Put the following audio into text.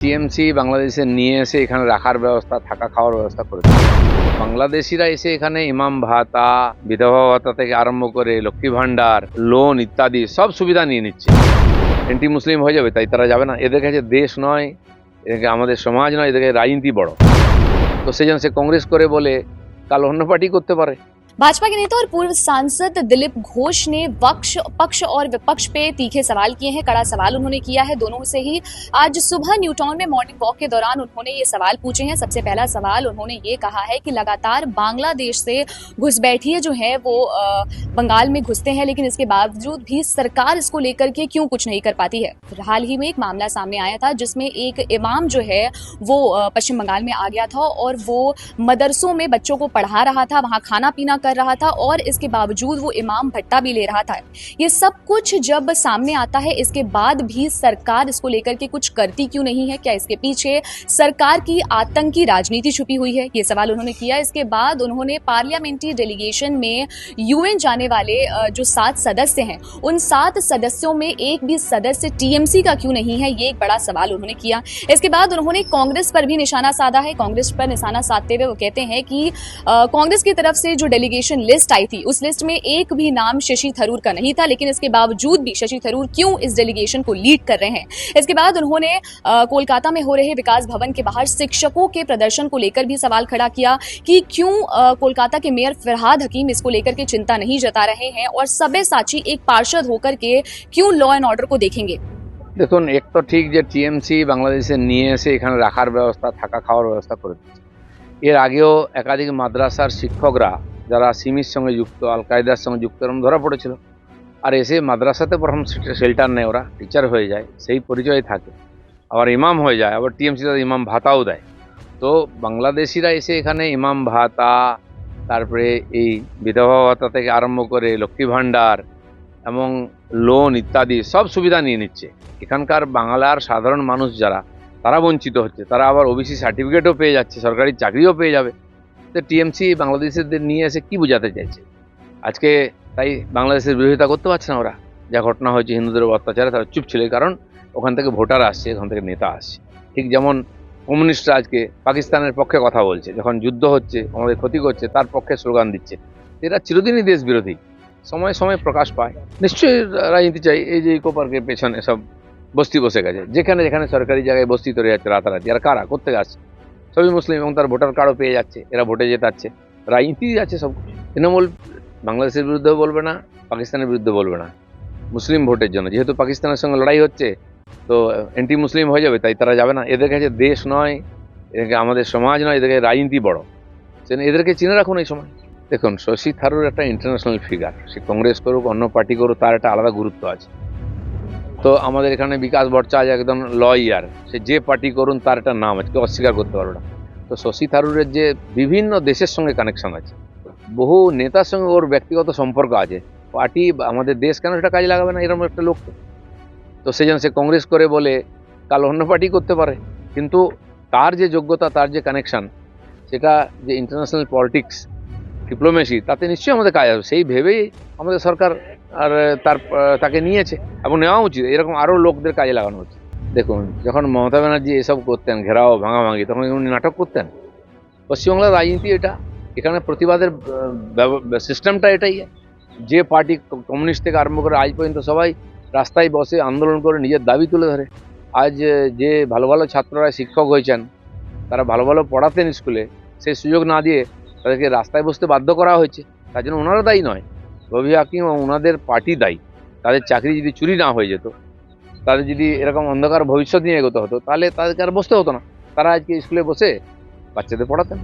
TMC বাংলাদেশে নিয়ে এসে এখানে রাখার ব্যবস্থা, থাকা খাওয়ার ব্যবস্থা করেছে। বাংলাদেশিরা এসে এখানে ইমাম ভাতা, বিধবা ভাতা থেকে আরম্ভ করে লক্ষ্মী ভান্ডার, লোন ইত্যাদি সব সুবিধা নিয়ে নিচ্ছে। এন্টি মুসলিম হয়ে যাবে তাই তারা যাবে না? এদের কাছে দেশ নয়, এদেরকে আমাদের সমাজ নয়, এদেরকে রাজনীতি বড়। তো সেই জন্য সে কংগ্রেস করে বলে কাল অন্য পার্টি করতে পারে। भाजपा के नेता और पूर्व सांसद दिलीप घोष ने पक्ष और विपक्ष पे तीखे सवाल किए हैं। कड़ा सवाल उन्होंने किया है दोनों से ही। आज सुबह न्यू टाउन में मॉर्निंग वॉक के दौरान उन्होंने ये सवाल पूछे हैं। सबसे पहला सवाल उन्होंने ये कहा है कि लगातार बांग्लादेश से घुसपैठिए जो है वो बंगाल में घुसते हैं, लेकिन इसके बावजूद भी सरकार इसको लेकर के क्यों कुछ नहीं कर पाती है। हाल ही में एक मामला सामने आया था जिसमें एक इमाम जो है वो पश्चिम बंगाल में आ गया था और वो मदरसों में बच्चों को पढ़ा रहा था, वहां खाना पीना कर रहा था और इसके बावजूद वो इमाम भट्टा भी ले रहा था। ये सब कुछ जब सामने आता है, इसके बाद भी सरकार इसको लेकर के कुछ करती क्यों नहीं है? क्या इसके पीछे सरकार की आतंकी राजनीति छुपी हुई है? ये सवाल उन्होंने किया। इसके बाद उन्होंने पार्लियामेंट्री डेलीगेशन में यूएन जाने वाले जो 7 सदस्य हैं, उन 7 सदस्यों में एक भी सदस्य टीएमसी का क्यों नहीं है, ये एक बड़ा सवाल उन्होंने किया। इसके बाद उन्होंने कांग्रेस पर भी निशाना साधा है। कांग्रेस पर निशाना साधते हुए वो कहते हैं कि कांग्रेस की तरफ से जो डेलीगेशन लिस्ट आई थी, उस लिस्ट में एक भी नाम शशि थरूर का नहीं था, लेकिन इसके बावजूद भी शशि थरूर क्यों इस डेलीगेशन को लीड कर रहे हैं। इसके बाद उन्होंने कोलकाता में हो रहे विकास भवन के बाहर शिक्षकों के प्रदर्शन को लेकर भी सवाल खड़ा किया कि क्यों कोलकाता के मेयर फरहाद हकीम इसको लेकर के चिंता नहीं जता रहे हैं और सब्यसाची एक पार्षद होकर के क्यों लॉ एंड ऑर्डर को देखेंगे। দেখুন, এক তো ঠিক যে টিএমসি বাংলাদেশে নিয়ে এসে এখানে রাখার ব্যবস্থা, থাকা খাওয়ার ব্যবস্থা করে দিচ্ছে। এর আগেও একাধিক মাদ্রাসার শিক্ষকরা যারা সিমির সঙ্গে যুক্ত, আল কায়দার সঙ্গে যুক্ত এরকম ধরা পড়েছিল। আর এসে মাদ্রাসাতে প্রথম শেল্টার নেয়, ওরা টিচার হয়ে যায়, সেই পরিচয় থাকে, আবার ইমাম হয়ে যায়, আবার টিএমসি তাদের ইমাম ভাতাও দেয়। তো বাংলাদেশিরা এসে এখানে ইমাম ভাতা, তারপরে এই বিধবা ভাতা থেকে আরম্ভ করে লক্ষ্মী ভান্ডার এবং লোন ইত্যাদি সব সুবিধা নিয়ে নিচ্ছে। এখানকার বাংলার সাধারণ মানুষ যারা, তারা বঞ্চিত হচ্ছে। তারা আবার ওবিসি সার্টিফিকেটও পেয়ে যাচ্ছে, সরকারি চাকরিও পেয়ে যাবে। তো টিএমসি বাংলাদেশিদের নিয়ে এসে কি বোঝাতে চাইছে? আজকে তাই বাংলাদেশের বিরোধিতা করতে পারছে না ওরা। যা ঘটনা হয়েছে হিন্দুদের অত্যাচারে তারা চুপ ছিল, কারণ ওখান থেকে ভোটার আসছে, ওখান থেকে নেতা আসছে। ঠিক যেমন কমিউনিস্টরা আজকে পাকিস্তানের পক্ষে কথা বলছে, যখন যুদ্ধ হচ্ছে, আমাদের ক্ষতি করছে, তার পক্ষে স্লোগান দিচ্ছে। এরা চিরদিনই দেশ বিরোধী, সময় সময় প্রকাশ পায়। নিশ্চয়ই রাজনীতি চাই। এই যে ইকো পার্কের পেছনে সব বস্তি বসে গেছে, যেখানে যেখানে সরকারি জায়গায় বস্তি তৈরি যাচ্ছে রাতারাতি। আর কারা করতে আসছে? সবই মুসলিম, এবং তার ভোটার কার্ডও পেয়ে যাচ্ছে, এরা ভোটে জেতাচ্ছে। রাজনীতি আছে সব। তৃণমূল বাংলাদেশের বিরুদ্ধেও বলবে না, পাকিস্তানের বিরুদ্ধে বলবে না। মুসলিম ভোটের জন্য, যেহেতু পাকিস্তানের সঙ্গে লড়াই হচ্ছে, তো এন্টি মুসলিম হয়ে যাবে তাই তারা যাবে না? এদের কাছে দেশ নয়, এদেরকে আমাদের সমাজ নয়, এদেরকে রাজনীতি বড়। সেজন্য এদেরকে চিনে রাখুন এই সময়। দেখুন, শশী থারুর একটা ইন্টারন্যাশনাল ফিগার। সে কংগ্রেস করুক, অন্য পার্টি করুক, তার একটা আলাদা গুরুত্ব আছে। তো আমাদের এখানে বিকাশ ভট্টাচার্য একদম লয়ার, সে যে পার্টি করুন তার একটা নাম আছে, কেউ অস্বীকার করতে পারবে না। তো শশী থারুরের যে বিভিন্ন দেশের সঙ্গে কানেকশন আছে, বহু নেতার সঙ্গে ওর ব্যক্তিগত সম্পর্ক আছে। পার্টি আমাদের দেশ কেন সেটা কাজে লাগাবে না এরকম একটা লোক? তো সেই জন্য সে কংগ্রেস করে বলে কাল অন্য পার্টি করতে পারে। কিন্তু তার যে যোগ্যতা, তার যে কানেকশন, সেটা যে ইন্টারন্যাশনাল পলিটিক্স, ডিপ্লোমেসি, তাতে নিশ্চয়ই আমাদের কাজ হবে। সেই ভেবেই আমাদের সরকার আর তাকে নিয়েছে, এবং নেওয়া উচিত। এরকম আরও লোকদের কাজে লাগানো উচিত। দেখুন, যখন মমতা ব্যানার্জি এসব করতেন, ঘেরাও ভাঙাভাঙি, তখন উনি নাটক করতেন। পশ্চিমবাংলার রাজনীতি এটা, এখানে প্রতিবাদের সিস্টেমটা এটাই। যে পার্টি, কমিউনিস্ট থেকে আরম্ভ করে আজ পর্যন্ত সবাই রাস্তায় বসে আন্দোলন করে নিজের দাবি তুলে ধরে। আজ যে ভালো ভালো ছাত্ররা শিক্ষক হয়েছেন, তারা ভালো ভালো পড়াতেন স্কুলে, সেই সুযোগ না দিয়ে তাদেরকে রাস্তায় বসতে বাধ্য করা হয়েছে। তার জন্য ওনারা দায়ী নয়, রবি হাকিম ও ওনাদের পার্টি দায়ী। তাদের চাকরি যদি চুরি না হয়ে যেত, তাদের যদি এরকম অন্ধকার ভবিষ্যৎ নিয়ে এগোতে হতো, তাহলে তাদেরকে আর বসতে হতো না। তারা আজকে স্কুলে বসে বাচ্চাদের পড়াতেন।